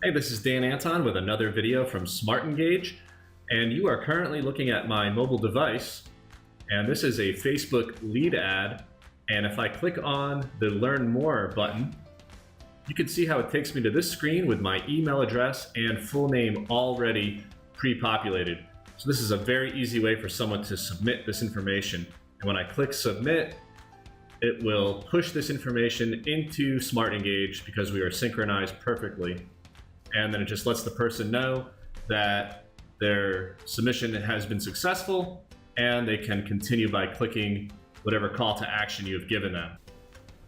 Hey, this is Dan Anton with another video from SmartEngage, and you are currently looking at my mobile device, and this is a Facebook lead ad, and if I click on the Learn More button, you can see how it takes me to this screen with my email address and full name already pre-populated. So this is a very easy way for someone to submit this information, and when I click Submit, it will push this information into SmartEngage because we are synchronized perfectly. And then it just lets the person know that their submission has been successful and they can continue by clicking whatever call to action you have given them.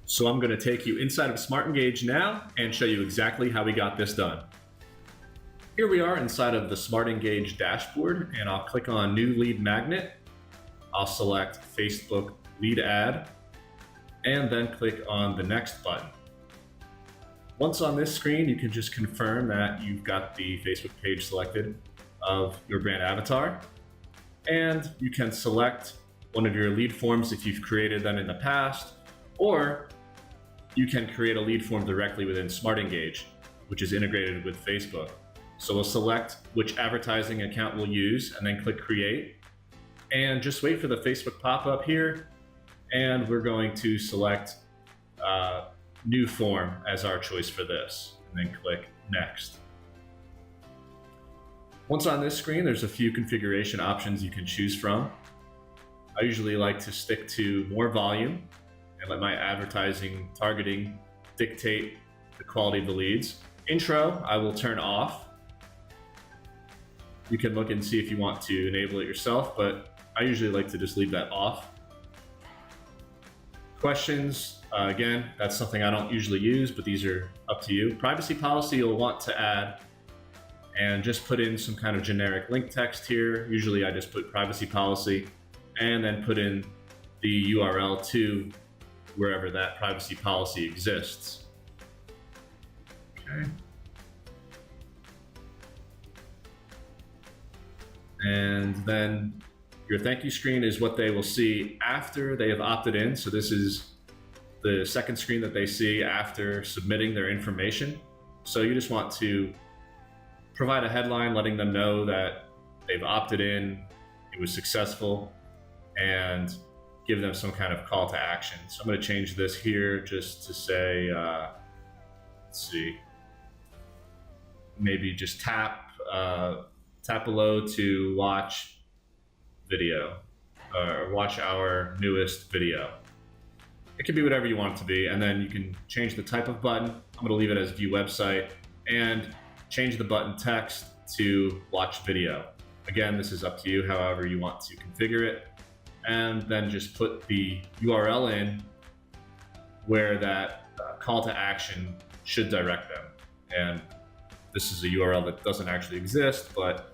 So I'm going to take you inside of SmartEngage now and show you exactly how we got this done. Here we are inside of the SmartEngage dashboard, and I'll click on New Lead Magnet. I'll select Facebook Lead Ad and then click on the Next button. Once on this screen, you can just confirm that you've got the Facebook page selected of your brand avatar, and you can select one of your lead forms if you've created them in the past, or you can create a lead form directly within SmartEngage, which is integrated with Facebook. So we'll select which advertising account we'll use and then click Create, and just wait for the Facebook pop-up here, and we're going to select New Form as our choice for this, and then click Next. Once on this screen, there's a few configuration options you can choose from. I usually like to stick to more volume and let my advertising targeting dictate the quality of the leads. Intro, I will turn off. You can look and see if you want to enable it yourself, but I usually like to just leave that off. Questions, again, that's something I don't usually use, but these are up to you. Privacy policy you'll want to add, and just put in some kind of generic link text here. Usually I just put privacy policy and then put in the URL to wherever that privacy policy exists. Okay. And then your thank you screen is what they will see after they have opted in. So this is the second screen that they see after submitting their information. So you just want to provide a headline letting them know that they've opted in, it was successful, and give them some kind of call to action. So I'm going to change this here just to say, let's see, maybe just tap below to watch video or watch our newest video. It can be whatever you want it to be, and then you can change the type of button. I'm going to leave it as view website and change the button text to watch video. Again, this is up to you, however you want to configure it, and then just put the URL in where that call to action should direct them. And this is a URL that doesn't actually exist, but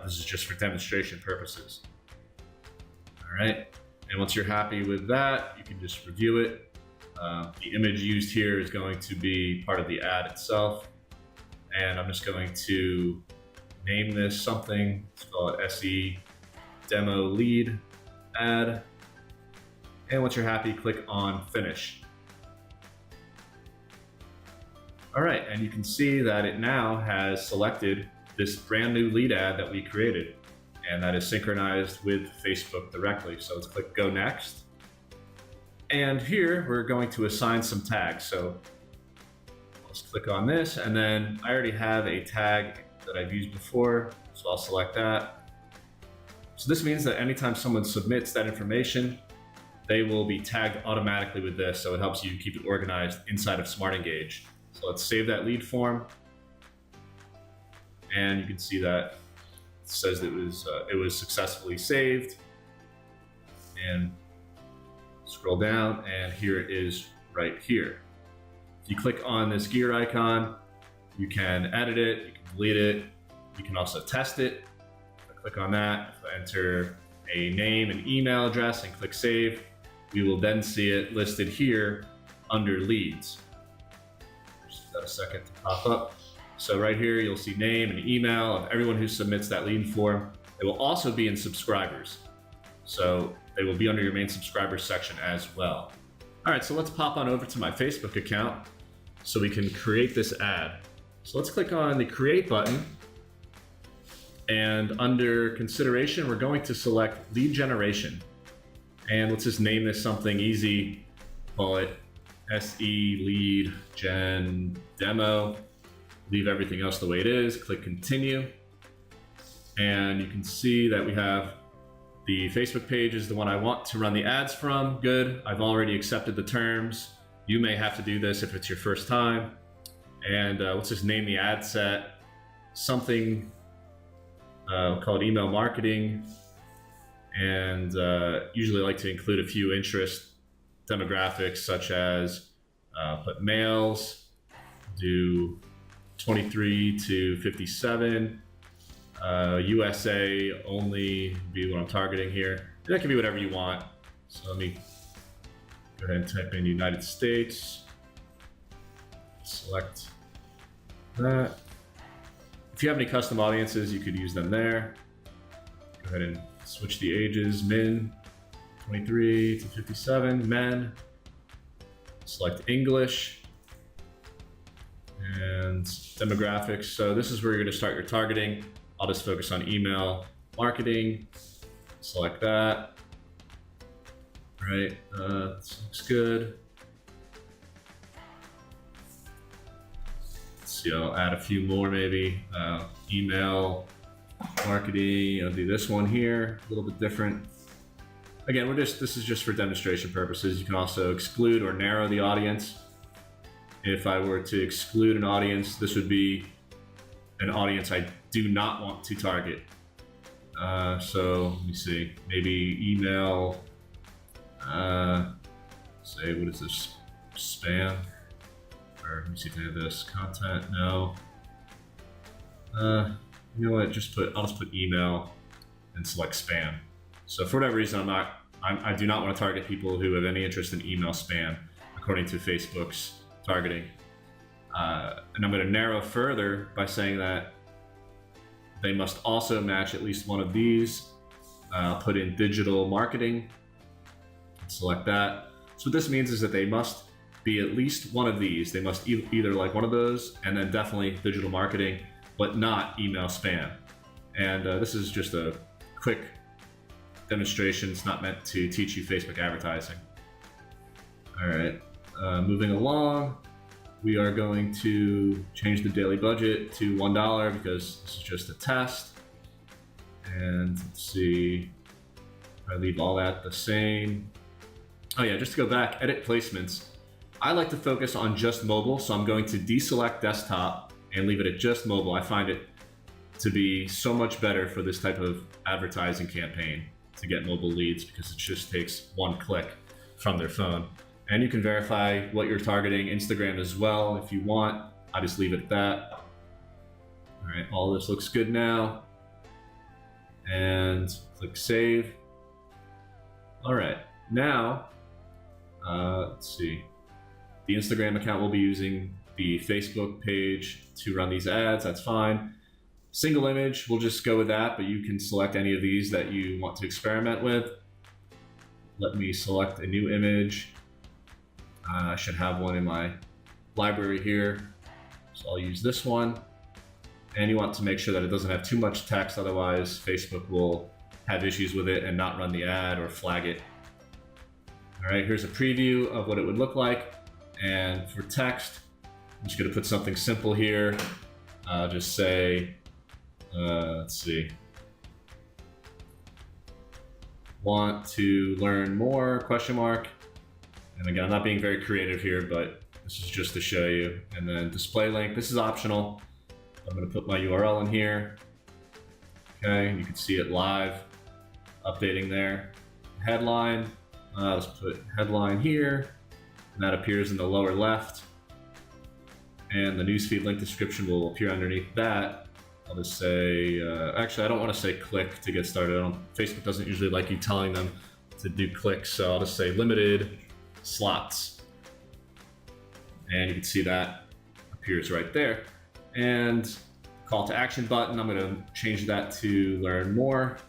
this is just for demonstration purposes. All right, and once you're happy with that, you can just review it. The image used here is going to be part of the ad itself, and I'm just going to name this something. Let's call it SE Demo Lead Ad, and once you're happy, click on Finish. All right, and you can see that it now has selected this brand new lead ad that we created, and that is synchronized with Facebook directly. So let's click Go Next. And here we're going to assign some tags. So let's click on this, and then I already have a tag that I've used before, so I'll select that. So this means that anytime someone submits that information, they will be tagged automatically with this, so it helps you keep it organized inside of SmartEngage. So let's save that lead form, and you can see that it says that it was successfully saved. And scroll down, and here it is right here. If you click on this gear icon, you can edit it, you can delete it, you can also test it. If I click on that, if I enter a name and email address and click Save, we will then see it listed here under Leads. Just give that a second to pop up. So right here, you'll see name and email of everyone who submits that lead form. It will also be in subscribers. So they will be under your main subscribers section as well. All right, so let's pop on over to my Facebook account so we can create this ad. So let's click on the create button, and under consideration, we're going to select lead generation. And let's just name this something easy. Call it SE lead gen demo. Leave everything else the way it is. Click continue. And you can see that we have the Facebook page is the one I want to run the ads from. Good. I've already accepted the terms. You may have to do this if it's your first time. And let's just name the ad set something. We'll call it email marketing. And usually like to include a few interest demographics, such as put males, do 23 to 57, USA only be what I'm targeting here. And that can be whatever you want. So let me go ahead and type in United States, select that. If you have any custom audiences, you could use them there. Go ahead and switch the ages, men, 23 to 57, men. Select English and demographics. So this is where you're going to start your targeting. I'll just focus on email marketing. Select that. All right, this looks good. Let's see, I'll add a few more maybe. Email marketing, I'll do this one here, a little bit different. Again, this is just for demonstration purposes. You can also exclude or narrow the audience. If I were to exclude an audience, this would be an audience I do not want to target. So let me see, maybe email, say, what is this, spam? Or let me see if I have this, content, no. You know what, I'll just put email and select spam. So for whatever reason, I do not want to target people who have any interest in email spam, according to Facebook's targeting. And I'm going to narrow further by saying that they must also match at least one of these. Put in digital marketing, select that. So what this means is that they must be at least one of these. They must either like one of those, and then definitely digital marketing, but not email spam. And this is just a quick demonstration. It's not meant to teach you Facebook advertising. All right, moving along, we are going to change the daily budget to $1 because this is just a test. And let's see, I leave all that the same. Oh yeah, just to go back, edit placements. I like to focus on just mobile, so I'm going to deselect desktop and leave it at just mobile. I find it to be so much better for this type of advertising campaign to get mobile leads, because it just takes one click from their phone. And you can verify what you're targeting, Instagram as well if you want. I just leave it at that. All right, all this looks good now. And click save. All right, now, let's see. The Instagram account will be using the Facebook page to run these ads, that's fine. Single image, we'll just go with that, but you can select any of these that you want to experiment with. Let me select a new image. I should have one in my library here, so I'll use this one. And you want to make sure that it doesn't have too much text, otherwise Facebook will have issues with it and not run the ad or flag it. All right, here's a preview of what it would look like. And for text, I'm just gonna put something simple here. Just say, let's see, want to learn more, question mark. And again, I'm not being very creative here, but this is just to show you. And then display link, this is optional. I'm gonna put my URL in here. Okay, you can see it live, updating there. Headline, let's put headline here. And that appears in the lower left. And the newsfeed link description will appear underneath that. I'll just say, actually, I don't want to say click to get started. Facebook doesn't usually like you telling them to do clicks, so I'll just say limited slots. And you can see that appears right there. And call to action button, I'm going to change that to learn more.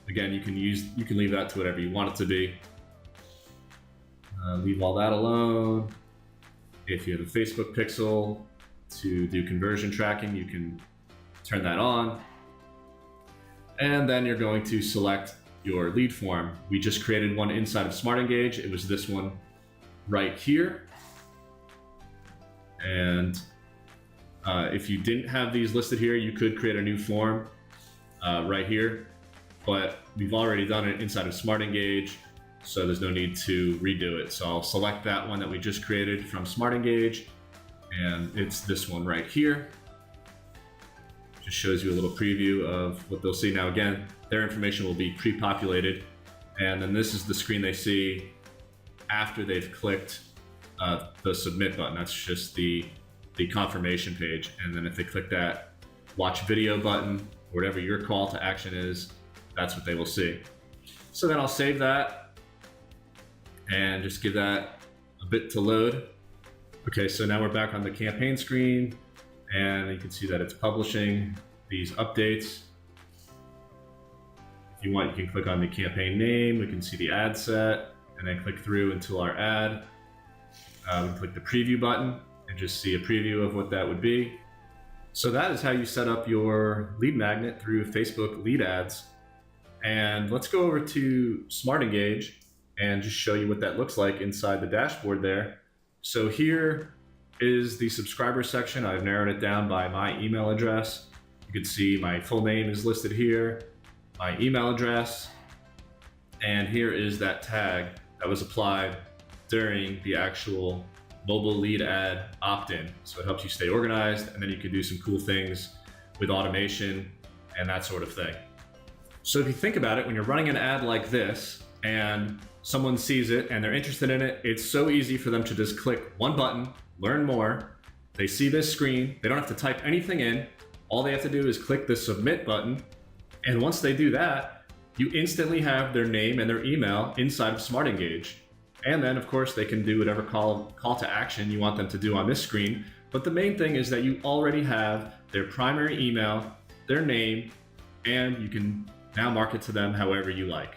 Again, you can leave that to whatever you want it to be. Leave all that alone. If you have a Facebook pixel, to do conversion tracking, you can turn that on. And then you're going to select your lead form. We just created one inside of SmartEngage. It was this one right here. And if you didn't have these listed here, you could create a new form right here, but we've already done it inside of SmartEngage, so there's no need to redo it. So I'll select that one that we just created from SmartEngage, and it's this one right here. Just shows you a little preview of what they'll see. Now again, their information will be pre-populated, and then this is the screen they see after they've clicked the submit button. That's just the confirmation page. And then if they click that watch video button, whatever your call to action is, that's what they will see. So then I'll save that and just give that a bit to load. Okay, so now we're back on the campaign screen, and you can see that it's publishing these updates. If you want, you can click on the campaign name. We can see the ad set, and then click through until our ad. We can click the preview button and just see a preview of what that would be. So that is how you set up your lead magnet through Facebook lead ads. And let's go over to SmartEngage and just show you what that looks like inside the dashboard there. So here is the subscriber section. I've narrowed it down by my email address. You can see my full name is listed here, my email address, and here is that tag that was applied during the actual mobile lead ad opt-in. So it helps you stay organized, and then you can do some cool things with automation and that sort of thing. So if you think about it, when you're running an ad like this and someone sees it and they're interested in it, it's so easy for them to just click one button, learn more. They see this screen, they don't have to type anything in. All they have to do is click the submit button. And once they do that, you instantly have their name and their email inside of SmartEngage. And then of course they can do whatever call to action you want them to do on this screen. But the main thing is that you already have their primary email, their name, and you can now market to them however you like.